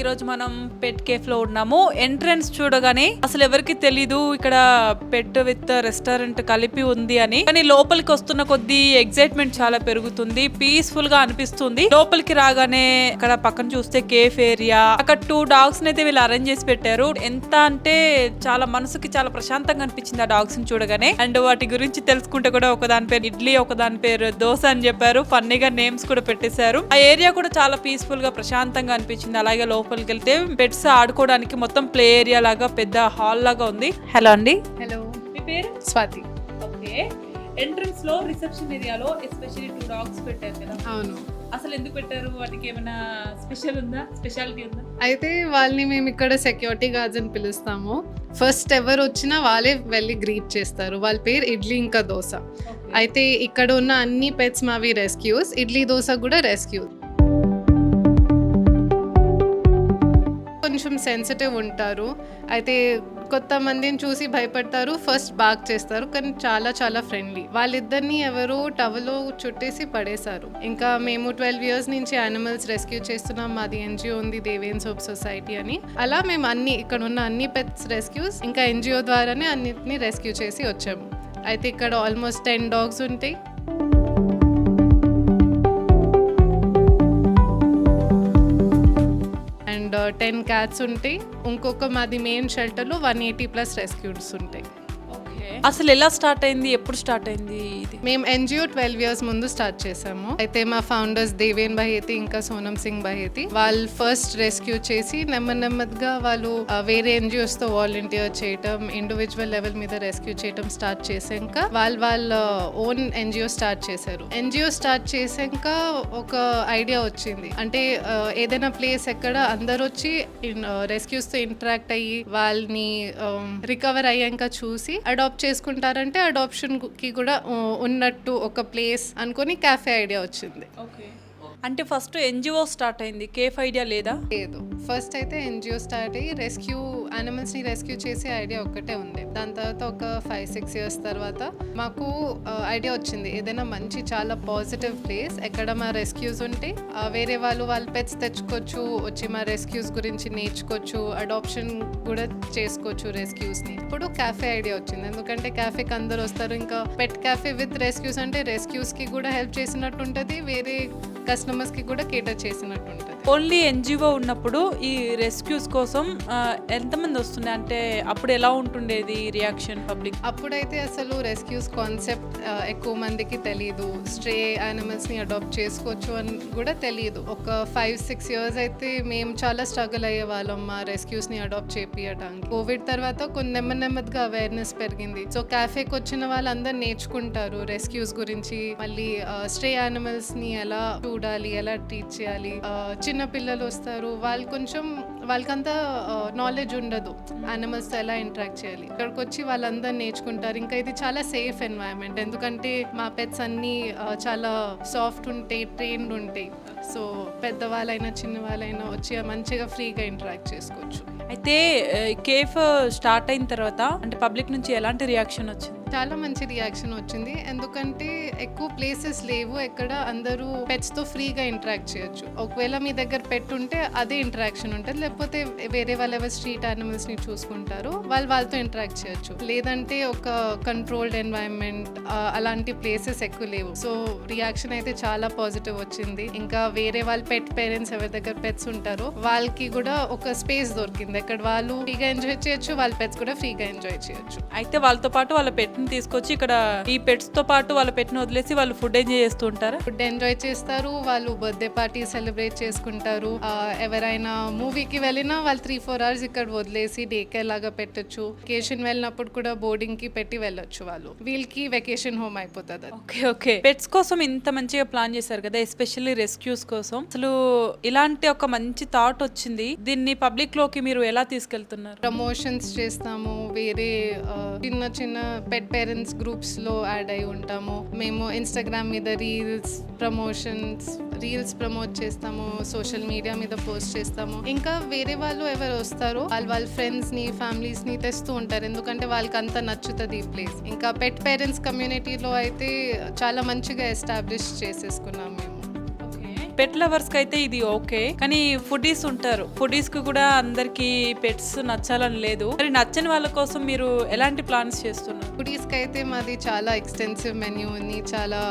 ఈరోజు మనం పెట్ కేఫ్ లో ఉన్నాము. ఎంట్రన్స్ చూడగానే అసలు ఎవరికి తెలీదు ఇక్కడ పెట్ విత్ రెస్టారెంట్ కలిపి ఉంది అని. కానీ లోపలికి వస్తున్న కొద్దీ ఎగ్జైట్మెంట్ చాలా పెరుగుతుంది, పీస్ఫుల్ గా అనిపిస్తుంది. లోపలికి రాగానే ఇక్కడ పక్కన చూస్తే కేఫ్ ఏరియా, అక్కడ 2 డాగ్స్ అయితే వీళ్ళు అరేంజ్ చేసి పెట్టారు. ఎంత అంటే చాలా మనసుకి చాలా ప్రశాంతంగా అనిపించింది ఆ డాగ్స్ ని చూడగానే. అండ్ వాటి గురించి తెలుసుకుంటే కూడా ఒకదాని పేరు ఇడ్లీ, ఒకదాని పేరు దోశ అని చెప్పారు. ఫన్నీగా నేమ్స్ కూడా పెట్టేశారు. ఆ ఏరియా కూడా చాలా పీస్ఫుల్ గా ప్రశాంతంగా అనిపించింది. అలాగే లోపలికి వెళ్తే పెట్స్ ఆడుకోవడానికి మొత్తం ప్లే ఏరియా లాగా పెద్ద హాల్ లాగా ఉంది. హలో అండి. హలో, మీ పేరు? స్వాతి. ఓకే. ఎంట్రన్స్ లో రిసెప్షన్ ఏరియాలో ఎస్పెషల్లీ 2 డాగ్స్ పెట్టారు కదా. అవును. అసలు ఎందుకు పెట్టారు? వాటికి ఏమైనా స్పెషాలిటీ ఉందా? అయితే వాళ్ళని మేము ఇక్కడ సెక్యూరిటీ గార్డ్స్ అని పిలుస్తాము. ఫస్ట్ ఎవరు వచ్చినా వాళ్ళే వెళ్ళి గ్రీట్ చేస్తారు. వాళ్ళ పేరు ఇడ్లీ ఇంకా దోశ. అయితే ఇక్కడ ఉన్న అన్ని పెట్స్ మావి రెస్క్యూస్. ఇడ్లీ దోశ కూడా రెస్క్యూ. కొంచెం సెన్సిటివ్ ఉంటారు. అయితే కొత్త మందిని చూసి భయపడతారు, ఫస్ట్ బాగ్ చేస్తారు. కానీ చాలా చాలా ఫ్రెండ్లీ. వాళ్ళిద్దరిని ఎవరో టవలో చుట్టేసి పడేశారు. ఇంకా మేము 12 years నుంచి యానిమల్స్ రెస్క్యూ చేస్తున్నాం. మాది ఎన్జిఓ ఉంది, దేవేన్స్ హోప్ సొసైటీ అని. అలా మేము ఇక్కడ ఉన్న అన్ని పెట్స్ రెస్క్యూస్ ఇంకా ఎన్జిఓ ద్వారానే అన్నిటిని రెస్క్యూ చేసి వచ్చాము. అయితే ఇక్కడ ఆల్మోస్ట్ 10 dogs ఉంటాయి. అండ్ 10 cats ఉంటాయి. ఇంకొక మాది మెయిన్ షెల్టర్లో 180+ రెస్క్యూస్ ఉంటాయి. అసలు ఎలా స్టార్ట్ అయింది, ఎప్పుడు స్టార్ట్ అయింది ఇది? మేము ఎన్జిఓ 12 years ముందు స్టార్ట్ చేసాము. అయితే మా ఫౌండర్స్ దేవేన్ బహేతి ఇంకా సోనం సింగ్ బహేతి వాళ్ళు ఫస్ట్ రెస్క్యూ చేసి నెమ్మదిగా వాళ్ళు వేరే ఎన్జిఓస్ తో వాలంటీర్ చేయటం, ఇండివిజువల్ లెవెల్ మీద రెస్క్యూ చేయటం స్టార్ట్ చేసాక వాళ్ళ ఓన్ ఎన్జిఓ స్టార్ట్ చేశారు. ఎన్జిఓ స్టార్ట్ చేసాక ఒక ఐడియా వచ్చింది. అంటే ఏదైనా ప్లేస్ ఎక్కడ అందరు వచ్చి రెస్క్యూస్ తో ఇంటరాక్ట్ అయ్యి వాళ్ళని రికవర్ అయ్యాక చూసి అడాప్ట్ చేసుకుంటారంటే అడాప్షన్ కి కూడా ఉన్నట్టు ఒక ప్లేస్ అనుకొని క్యాఫే ఐడియా వచ్చింది. అంటే ఫస్ట్ ఎన్జిఓ స్టార్ట్ అయింది, కేఫ్ ఐడియా లేదా? లేదు, ఫస్ట్ అయితే ఎన్జిఓ స్టార్ట్ అయ్యి రెస్క్యూ యానిమల్స్ ని రెస్క్యూ చేసే ఐడియా ఒక్కటే ఉంది. దాని తర్వాత ఒక 5-6 years తర్వాత మాకు ఐడియా వచ్చింది ఏదైనా మంచి చాలా పాజిటివ్ ప్లేస్ ఎక్కడ మా రెస్క్యూస్ ఉంటే వేరే వాళ్ళ పెట్స్ తెచ్చుకోవచ్చు, వచ్చి మా రెస్క్యూస్ గురించి నేర్చుకోవచ్చు, అడాప్షన్ కూడా చేసుకోవచ్చు రెస్క్యూస్ ని. ఇప్పుడు క్యాఫే ఐడియా వచ్చింది. ఎందుకంటే క్యాఫేకి అందరు వస్తారు. ఇంకా పెట్ క్యాఫే విత్ రెస్క్యూస్ అంటే రెస్క్యూస్ కి కూడా హెల్ప్ చేసినట్టు ఉంటుంది, వేరే కస్టమర్స్ కి కూడా కేటర్ చేసినట్టు ఉంటుంది. ఓన్లీ ఎన్జిఓ ఉన్నప్పుడు ఈ రెస్క్యూస్ కోసం ఎంతమంది వస్తుండే? అంటే అప్పుడు ఎలా ఉంటుండేది రియాక్షన్ పబ్లిక్? అప్పుడైతే అసలు రెస్క్యూస్ కాన్సెప్ట్ ఎక్కువ మందికి తెలియదు. స్ట్రే యానిమల్స్ ని అడాప్ట్ చేసుకోవచ్చు అని కూడా తెలియదు. ఒక 5-6 years అయితే మేము చాలా స్ట్రగుల్ అయ్యే వాళ్ళం మా రెస్క్యూస్ ని అడాప్ట్ చేపియడానికి. కోవిడ్ తర్వాత కొన్ని నెమ్మదిగా అవేర్నెస్ పెరిగింది. సో క్యాఫేకి వచ్చిన వాళ్ళందరూ నేర్చుకుంటారు రెస్క్యూస్ గురించి, మళ్ళీ స్ట్రే యానిమల్స్ ని ఎలా చూడాలి, ఎలా ట్రీట్ చేయాలి. చిన్న పిల్లలు వస్తారు, వాళ్ళకంతా నాలెడ్జ్ ఉండదు యానిమల్స్ తో ఎలా ఇంటరాక్ట్ చేయాలి. ఇక్కడికి వచ్చి వాళ్ళందరూ నేర్చుకుంటారు. ఇంకా ఇది చాలా సేఫ్ ఎన్వైరన్మెంట్, ఎందుకంటే మా పెట్స్ అన్ని చాలా సాఫ్ట్ ఉంటాయి, ట్రైన్డ్ ఉంటాయి. సో పెద్దవాళ్ళైనా చిన్న వాళ్ళైనా వచ్చి మంచిగా ఫ్రీగా ఇంటరాక్ట్ చేసుకోవచ్చు. అయితే కేఫ్ స్టార్ట్ అయిన తర్వాత అంటే పబ్లిక్ నుంచి ఎలాంటి రియాక్షన్ వచ్చింది? చాలా మంచి రియాక్షన్ వచ్చింది. ఎందుకంటే ఎక్కువ ప్లేసెస్ లేవు ఎక్కడ అందరూ పెట్స్ తో ఫ్రీగా ఇంటరాక్ట్ చేయొచ్చు. ఒకవేళ మీ దగ్గర పెట్ ఉంటే అదే ఇంటరాక్షన్ ఉంటుంది, లేకపోతే వేరే వాళ్ళు ఎవరు స్ట్రీట్ యానిమల్స్ ని చూసుకుంటారు వాళ్ళతో ఇంటరాక్ట్ చేయొచ్చు. లేదంటే ఒక కంట్రోల్డ్ ఎన్వైరన్మెంట్ అలాంటి ప్లేసెస్ ఎక్కువ లేవు. సో రియాక్షన్ అయితే చాలా పాజిటివ్ వచ్చింది. ఇంకా వేరే వాళ్ళ పెట్ పేరెంట్స్ ఎవరి దగ్గర పెట్స్ ఉంటారో వాళ్ళకి కూడా ఒక స్పేస్ దొరికింది ఎక్కడ వాళ్ళు ఫ్రీగా ఎంజాయ్ చేయొచ్చు, వాళ్ళ పెట్స్ కూడా ఫ్రీగా ఎంజాయ్ చేయొచ్చు. అయితే వాళ్ళతో పాటు వాళ్ళ పెట్ తీసుకొచ్చి ఇక్కడ ఈ పెట్స్ తో పాటు వాళ్ళ పెట్ ని వదిలేసి వాళ్ళు ఫుడ్ ఎంజాయ్ చేస్తూ ఉంటారు. ఫుడ్ ఎంజాయ్ చేస్తారు, వాళ్ళు బర్త్డే పార్టీ సెలబ్రేట్ చేసుకుంటారు. ఎవరైనా మూవీకి వెళ్ళినా వాళ్ళు 3-4 hours ఇక్కడ వదిలేసి డే కేర్ లాగా పెట్టొచ్చు. వెకేషన్ వెళ్ళినప్పుడు కూడా బోర్డింగ్ కి పెట్టి వెళ్ళొచ్చు. వాళ్ళు వీళ్ళకి వెకేషన్ హోమ్ అయిపోతుంది. ఓకే. పెట్స్ కోసం ఇంత మంచిగా ప్లాన్ చేశారు కదా, ఎస్పెషల్లీ రెస్క్యూస్ కోసం. అసలు ఇలాంటి ఒక మంచి థాట్ వచ్చింది, దీన్ని పబ్లిక్ లోకి మీరు ఎలా తీసుకెళ్తున్నారు? ప్రమోషన్స్ చేస్తాము, వేరే చిన్న పెట్ పేరెంట్స్ గ్రూప్స్ లో యాడ్ అయి ఉంటాము. మేము ఇన్స్టాగ్రామ్ మీద రీల్స్ ప్రమోట్ చేస్తాము, సోషల్ మీడియా మీద పోస్ట్ చేస్తాము. ఇంకా వేరే వాళ్ళు ఎవరు వస్తారో వాళ్ళ ఫ్రెండ్స్ ని ఫ్యామిలీస్ ని తెస్తూ ఉంటారు, ఎందుకంటే వాళ్ళకి అంత నచ్చుతుంది ఈ ప్లేస్. ఇంకా పెట్ పేరెంట్స్ కమ్యూనిటీలో అయితే చాలా మంచిగా ఎస్టాబ్లిష్ చేసేసుకున్నాం మేము. పెట్ లవర్స్ కి అయితే ఇది ఓకే, కానీ ఫుడీస్ ఉంటారు, ఫుడీస్ కి కూడా అందరికి పెట్స్ నచ్చాలని లేదు. మరి నచ్చని వాళ్ళ కోసం మీరు ఎలాంటి ప్లాన్స్ చేస్తున్నారు? ఫుడీస్కి అయితే మాది చాలా ఎక్స్టెన్సివ్ మెన్యూ ఉంది. చాలా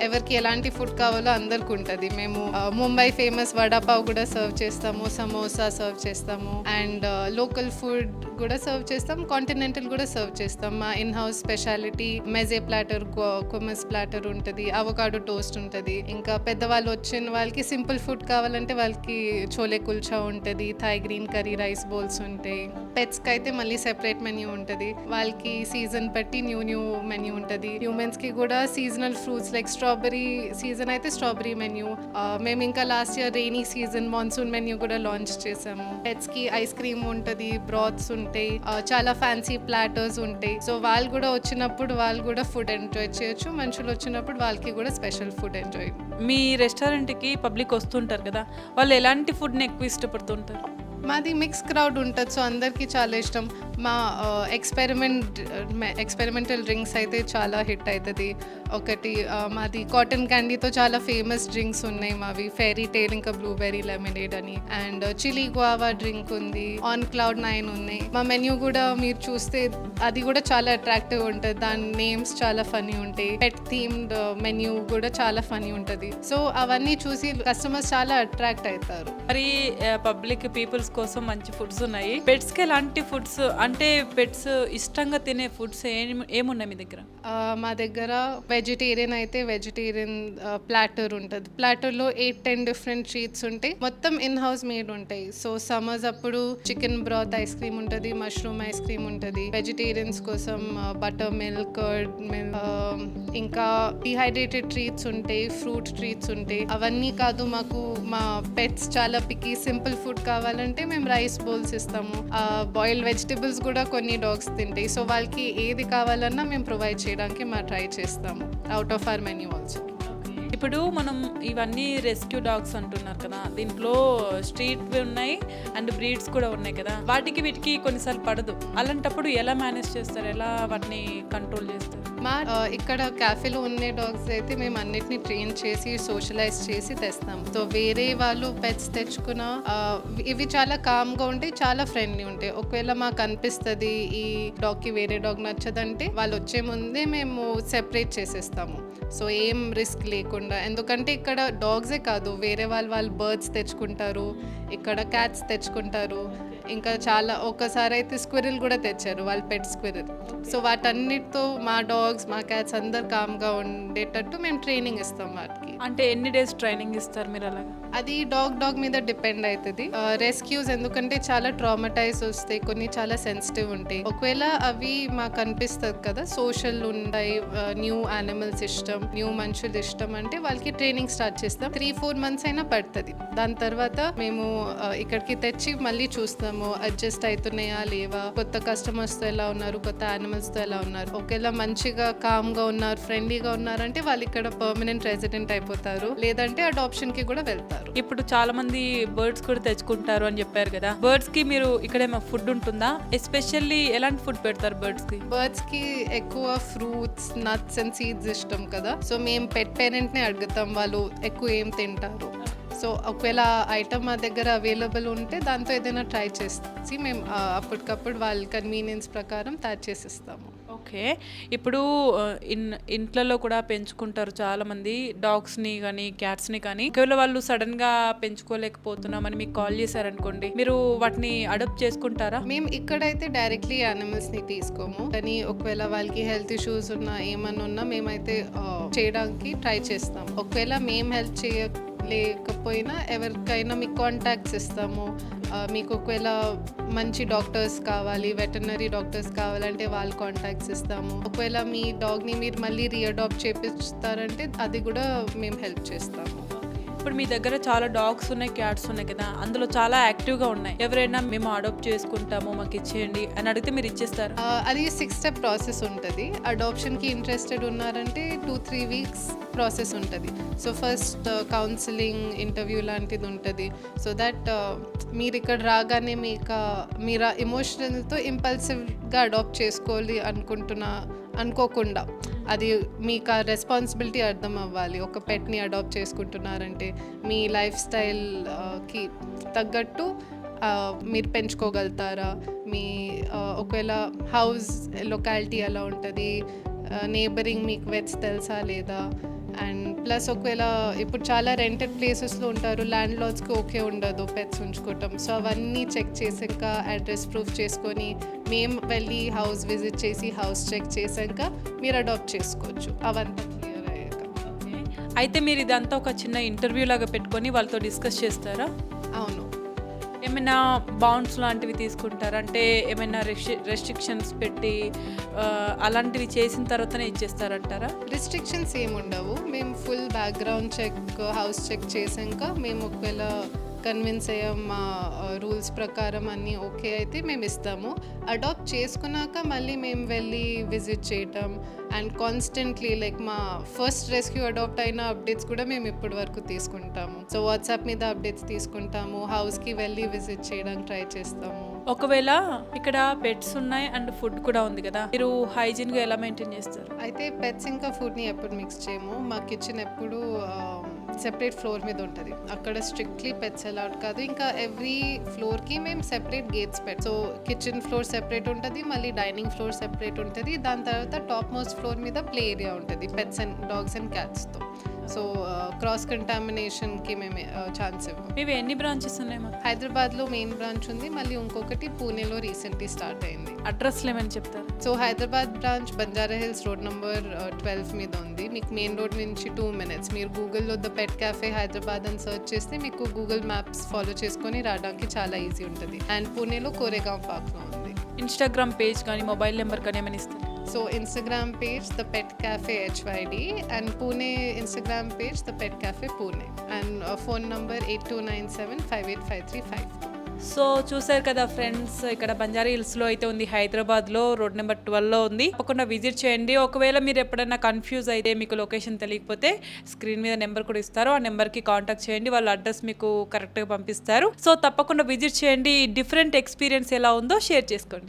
ఎవరికి ఎలాంటి ఫుడ్ కావాలో అందరికి ఉంటుంది. మేము ముంబై ఫేమస్ వడాపావ్ కూడా సర్వ్ చేస్తాము, సమోసా సర్వ్ చేస్తాము, అండ్ లోకల్ ఫుడ్ కూడా సర్వ్ చేస్తాం, కాంటినెంటల్ కూడా సర్వ్ చేస్తాం. మా in house speciality meze platter, hummus platter ఉంటుంది, అవకాడో టోస్ట్ ఉంటుంది. ఇంకా పెద్దవాళ్ళు వచ్చిన వాళ్ళకి సింపుల్ ఫుడ్ కావాలంటే వాళ్ళకి చోలే కుల్చా ఉంటుంది, Thai green curry rice bowls ఉంటాయి. పెట్స్కి అయితే మళ్ళీ సెపరేట్ మెన్యూ ఉంటుంది. వాళ్ళకి సీజన్ బట్టి న్యూ మెన్యూ ఉంటుంది. హ్యూమన్స్కి కూడా seasonal fruits like strawberry season అయితే స్ట్రాబెరీ మెన్యూ. మేము ఇంకా last year rainy season monsoon menu కూడా లాంచ్ చేసాము. పెట్స్కి ఐస్ క్రీమ్ ఉంటుంది, బ్రాత్స్ ఉంటాయి, చాలా ఫ్యాన్సీ ప్లాటర్స్ ఉంటాయి. సో వాళ్ళు కూడా వచ్చినప్పుడు వాళ్ళు కూడా ఫుడ్ ఎంజాయ్ చేయొచ్చు, మనుషులు వచ్చినప్పుడు వాళ్ళకి కూడా స్పెషల్ ఫుడ్ ఎంజాయ్. మీ రెస్టారెంట్కి పబ్లిక్ వస్తుంటారు కదా, వాళ్ళు ఎలాంటి ఫుడ్ని ఎక్కువ ఇష్టపడుతుంటారు? మాది మిక్స్ క్రౌడ్ ఉంటుంది, సో అందరికీ చాలా ఇష్టం. మా ఎక్స్పెరిమెంటల్ డ్రింక్స్ అయితే చాలా హిట్ అవుతుంది. ఒకటి మాది కాటన్ క్యాండీతో చాలా ఫేమస్ డ్రింక్స్ ఉన్నాయి మావి, ఫెయిరీ టేల్, ఇంకా బ్లూబెర్రీ లెమనేడ్ అని, అండ్ చిల్లీ గువావా డ్రింక్ ఉంది, ఆన్ క్లౌడ్ 9 ఉన్నాయి. మా మెన్యూ కూడా మీరు చూస్తే అది కూడా చాలా అట్రాక్టివ్ ఉంటుంది. దాని నేమ్స్ చాలా ఫనీ ఉంటాయి. పెట్ థీమ్డ్ మెన్యూ కూడా చాలా ఫనీ ఉంటుంది. సో అవన్నీ చూసి కస్టమర్స్ చాలా అట్రాక్ట్ అవుతారు. మరి పబ్లిక్ పీపుల్స్ కోసం మంచి ఫుడ్స్ ఉన్నాయి. పెట్స్కి ఎలాంటి ఫుడ్స్, అంటే పెట్స్ ఇష్టంగా తినే ఫుడ్స్ ఏమున్నాయి మీ దగ్గర? మా దగ్గర వెజిటేరియన్ అయితే వెజిటేరియన్ ప్లాటర్ ఉంటుంది. ప్లాటర్లో 8-10 డిఫరెంట్ ట్రీట్స్ ఉంటాయి, మొత్తం ఇన్ హౌస్ మేడ్ ఉంటాయి. సో సమ్మర్స్ అప్పుడు చికెన్ బ్రాత్ ఐస్ క్రీమ్ ఉంటుంది, మష్రూమ్ ఐస్ క్రీమ్ ఉంటుంది. వెజిటేరియన్స్ కోసం బటర్ మిల్క్, కర్డ్ మిల్క్, ఇంకా డిహైడ్రేటెడ్ ట్రీట్స్ ఉంటాయి, ఫ్రూట్ ట్రీట్స్ ఉంటాయి. అవన్నీ కాదు, మాకు మా పెట్స్ చాలా పికి సింపుల్ ఫుడ్ కావాలంటే మేము రైస్ బౌల్స్ ఇస్తాము. బాయిల్డ్ వెజిటబుల్స్ కూడా కొన్ని డాగ్స్ తింటాయి. సో వాళ్ళకి ఏది కావాలన్నా మేము ప్రొవైడ్ చేయడానికి మేము ట్రై చేస్తాము out of our menu also. ఇప్పుడు మనం ఇవన్నీ రెస్క్యూ డాగ్స్ అంటున్నారు కదా, దీంట్లో స్ట్రీట్ ఉన్నాయి అండ్ బ్రీడ్స్ కూడా ఉన్నాయి కదా, వీటికి కొన్నిసార్లు పడదు. అలాంటప్పుడు ఎలా మేనేజ్ చేస్తారు, ఎలా వాటిని కంట్రోల్ చేస్తారు? మా ఇక్కడ క్యాఫేలో ఉండే డాగ్స్ అయితే మేము అన్నిటిని ట్రైన్ చేసి సోషలైజ్ చేసి తెస్తాము. సో వేరే వాళ్ళు పెట్స్ తెచ్చుకున్న ఇవి చాలా కామ్గా ఉంటాయి, చాలా ఫ్రెండ్లీ ఉంటాయి. ఒకవేళ మాకు అనిపిస్తుంది ఈ డాగ్కి వేరే డాగ్ నచ్చదంటే వాళ్ళు వచ్చే ముందే మేము సెపరేట్ చేసేస్తాము. సో ఏం రిస్క్ లేకుండా, ఎందుకంటే ఇక్కడ డాగ్సే కాదు, వేరే వాళ్ళు బర్డ్స్ తెచ్చుకుంటారు, ఇక్కడ క్యాట్స్ తెచ్చుకుంటారు, ఇంకా చాలా ఒకసారి అయితే స్క్విరిల్ కూడా తెచ్చారు, వాళ్ళు పెట్ స్క్విరిల్. సో వాటన్నిటితో మా డాగ్స్ మా క్యాట్స్ అందరు కామ్గా ఉండేటట్టు మేము ట్రైనింగ్ ఇస్తాం వాటికి. అంటే ఎన్ని డేస్ ట్రైనింగ్ ఇస్తారు మీరు అలాగా? అది డాగ్ మీద డిపెండ్ అవుతుంది. రెస్క్యూస్ ఎందుకంటే చాలా ట్రామటైజ్ వస్తాయి, కొన్ని చాలా సెన్సిటివ్ ఉంటాయి. ఒకవేళ అవి మాకు అనిపిస్తుంది కదా సోషల్ ఉంటాయి, న్యూ యానిమల్స్ ఇష్టం, న్యూ మనుషులు ఇష్టం అంటే వాళ్ళకి ట్రైనింగ్ స్టార్ట్ చేస్తాం. 3-4 months అయినా పడుతుంది. దాని తర్వాత మేము ఇక్కడికి తెచ్చి మళ్ళీ చూస్తాము అడ్జస్ట్ అవుతున్నాయా లేవా, కొత్త కస్టమర్స్తో ఎలా ఉన్నారు, కొత్త యానిమల్స్తో ఎలా ఉన్నారు. ఒకవేళ మంచిగా కామ్గా ఉన్నారు, ఫ్రెండ్లీగా ఉన్నారంటే వాళ్ళు ఇక్కడ పర్మనెంట్ రెసిడెంట్ అయిపోతారు, లేదంటే అడాప్షన్కి కూడా వెళ్తారు. ఇప్పుడు చాలా మంది బర్డ్స్ కూడా తెచ్చుకుంటారు అని చెప్పారు కదా, బర్డ్స్ కి మీరు ఇక్కడ ఏమైనా ఫుడ్ ఉంటుందా? ఎస్పెషల్లీ ఎలాంటి ఫుడ్ పెడతారు బర్డ్స్ కి? బర్డ్స్ కి ఎక్కువ ఫ్రూట్స్, నట్స్ అండ్ సీడ్స్ ఇష్టం కదా, సో మేము పెట్ పేరెంట్ ని అడుగుతాం వాళ్ళు ఎక్కువ ఏం తింటారు. సో ఒకవేళ ఐటమ్ మా దగ్గర అవైలబుల్ ఉంటే దాంతో ఏదైనా ట్రై చేసి మేము అప్పటికప్పుడు వాళ్ళ కన్వీనియన్స్ ప్రకారం తయారు చేసిస్తాము. ఓకే, ఇప్పుడు ఇంట్లలో కూడా పెంచుకుంటారు చాలా మంది డాగ్స్ని కానీ క్యాట్స్ని కానీ. ఒకవేళ వాళ్ళు సడన్గా పెంచుకోలేకపోతున్నామని మీకు కాల్ చేశారనుకోండి, మీరు వాటిని అడాప్ట్ చేసుకుంటారా? మేము ఇక్కడైతే డైరెక్ట్లీ యానిమల్స్ని తీసుకోము, కానీ ఒకవేళ వాళ్ళకి హెల్త్ ఇష్యూస్ ఉన్నా ఏమన్నా ఉన్నా మేమైతే చేయడానికి ట్రై చేస్తాం. ఒకవేళ మేము హెల్ప్ లేకపోయినా ఎవరికైనా మీకు కాంటాక్ట్స్ ఇస్తాము. మీకు ఒకవేళ మంచి డాక్టర్స్ కావాలి, వెటర్నరీ డాక్టర్స్ కావాలంటే వాళ్ళ కాంటాక్ట్స్ ఇస్తాము. ఒకవేళ మీ డాగ్ని మీరు మళ్ళీ రీఅడాప్ట్ చేపిస్తారంటే అది కూడా మేము హెల్ప్ చేస్తాము. ఇప్పుడు మీ దగ్గర చాలా డాగ్స్ ఉన్నాయి, క్యాట్స్ ఉన్నాయి కదా, అందులో చాలా యాక్టివ్గా ఉన్నాయి. ఎవరైనా మేము అడాప్ట్ చేసుకుంటాము మాకు ఇచ్చేయండి అని అడిగితే మీరు ఇచ్చేస్తారు? అది 6 step ప్రాసెస్ ఉంటుంది. అడాప్షన్కి ఇంట్రెస్టెడ్ ఉన్నారంటే 2-3 weeks ప్రాసెస్ ఉంటుంది. సో ఫస్ట్ కౌన్సిలింగ్, ఇంటర్వ్యూ లాంటిది ఉంటుంది. సో దట్ మీరు ఇక్కడ రాగానే మీరు ఎమోషనల్తో ఇంపల్సివ్గా అడాప్ట్ చేసుకోవాలి అనుకోకుండా అది మీకు ఆ రెస్పాన్సిబిలిటీ అర్థం అవ్వాలి. ఒక పెట్ని అడాప్ట్ చేసుకుంటున్నారంటే మీ లైఫ్ స్టైల్కి తగ్గట్టు మీరు పెంచుకోగలుగుతారా, మీ ఒకవేళ హౌస్ లొకాలిటీ ఎలా ఉంటుంది, నేబరింగ్ మీకు వెట్స్ తెలుసా లేదా, అండ్ ప్లస్ ఒకవేళ ఇప్పుడు చాలా రెంటెడ్ ప్లేసెస్లో ఉంటారు, ల్యాండ్ లార్డ్స్కి ఓకే ఉండదు పెట్స్ ఉంచుకోవటం. సో అవన్నీ చెక్ చేసాక అడ్రస్ ప్రూఫ్ చేసుకొని మేము వెళ్ళి హౌస్ విజిట్ చేసి హౌస్ చెక్ చేసాక మీరు అడాప్ట్ చేసుకోవచ్చు. అవంతా క్లియర్ అయ్యాక. అయితే మీరు ఇదంతా ఒక చిన్న ఇంటర్వ్యూ లాగా పెట్టుకొని వాళ్ళతో డిస్కస్ చేస్తారా? అవును. ఏమైనా బౌండ్స్ లాంటివి తీసుకుంటారా? అంటే ఏమైనా రెస్ట్రిక్షన్స్ పెట్టి అలాంటివి చేసిన తర్వాతనే ఇచ్చేస్తారంటారా? రిస్ట్రిక్షన్స్ ఏమి ఉండవు. మేము full background check, house check చేసాక మేము ఒకవేళ కన్విన్స్ అయ్యాం మా రూల్స్ ప్రకారం అన్నీ ఓకే అయితే మేము ఇస్తాము. అడాప్ట్ చేసుకున్నాక మళ్ళీ మేము వెళ్ళి విజిట్ చేయటం అండ్ కాన్స్టెంట్లీ లైక్ మా ఫస్ట్ రెస్క్యూ అడాప్ట్ అయిన అప్డేట్స్ కూడా మేము ఇప్పటి వరకు తీసుకుంటాము. సో వాట్సాప్ మీద అప్డేట్స్ తీసుకుంటాము, హౌస్కి వెళ్ళి విజిట్ చేయడానికి ట్రై చేస్తాము. ఒకవేళ ఇక్కడ పెట్స్ ఉన్నాయి అండ్ ఫుడ్ కూడా ఉంది కదా, మీరు హైజీన్గా ఎలా మెయింటైన్ చేస్తారు? అయితే పెట్స్ ఇంకా ఫుడ్ని ఎప్పుడు మిక్స్ చేయము. మా కిచెన్ ఎప్పుడు సెపరేట్ ఫ్లోర్ మీద ఉంటుంది. అక్కడ స్ట్రిక్ట్లీ పెట్స్ అలౌడ్ కాదు. ఇంకా ఎవ్రీ ఫ్లోర్కి మేము separate gates so kitchen floor separate ఉంటుంది, మళ్ళీ డైనింగ్ ఫ్లోర్ సెపరేట్ ఉంటుంది. దాని తర్వాత టాప్ మోస్ట్ ఫ్లోర్ మీద ప్లే ఏరియా ఉంటుంది పెట్స్ అండ్ డాగ్స్ అండ్ క్యాట్స్తో. సో క్రాస్ కంటామినేషన్కి మేము ఛాన్స్ ఇవ్వం. ఇవి ఎన్ని బ్రాంచెస్ ఉన్నాయి? హైదరాబాద్లో మెయిన్ బ్రాంచ్ ఉంది, మళ్ళీ ఇంకొకటి పూణేలో రీసెంట్లీ స్టార్ట్ అయింది. అడ్రస్లు ఏమని చెప్తారు? So Hyderabad branch Banjara hills road number 12 మీద ఉంది. మీకు మెయిన్ రోడ్ నుంచి 2 minutes. మీరు గూగుల్లో ద పెట్ క్యాఫే హైదరాబాద్ అని సర్చ్ చేస్తే మీకు గూగుల్ మ్యాప్స్ ఫాలో చేసుకొని రావడానికి చాలా ఈజీ ఉంటుంది. అండ్ పూణేలో కోరేగాం పార్క్లో ఉంది. ఇన్స్టాగ్రామ్ పేజ్ కానీ మొబైల్ నెంబర్ కానీ ఏమైనా ఇస్తారు? So Instagram page the pet cafe HYD and Pune Instagram page the pet cafe Pune and phone number 8297585352. So చూసారు కదా ఫ్రెండ్స్, ఇక్కడ బంజారా హిల్స్లో అయితే ఉంది, హైదరాబాద్లో రోడ్ నెంబర్ 12లో ఉంది. తప్పకుండా విజిట్ చేయండి. ఒకవేళ మీరు ఎప్పుడైనా కన్ఫ్యూజ్ అయితే, మీకు లొకేషన్ తెలియకపోతే స్క్రీన్ మీద నెంబర్ కూడా ఇస్తారు, ఆ నెంబర్కి కాంటాక్ట్ చేయండి, వాళ్ళ అడ్రస్ మీకు కరెక్ట్గా పంపిస్తారు. సో తప్పకుండా విజిట్ చేయండి. డిఫరెంట్ ఎక్స్పీరియన్స్ ఎలా ఉందో షేర్ చేసుకోండి.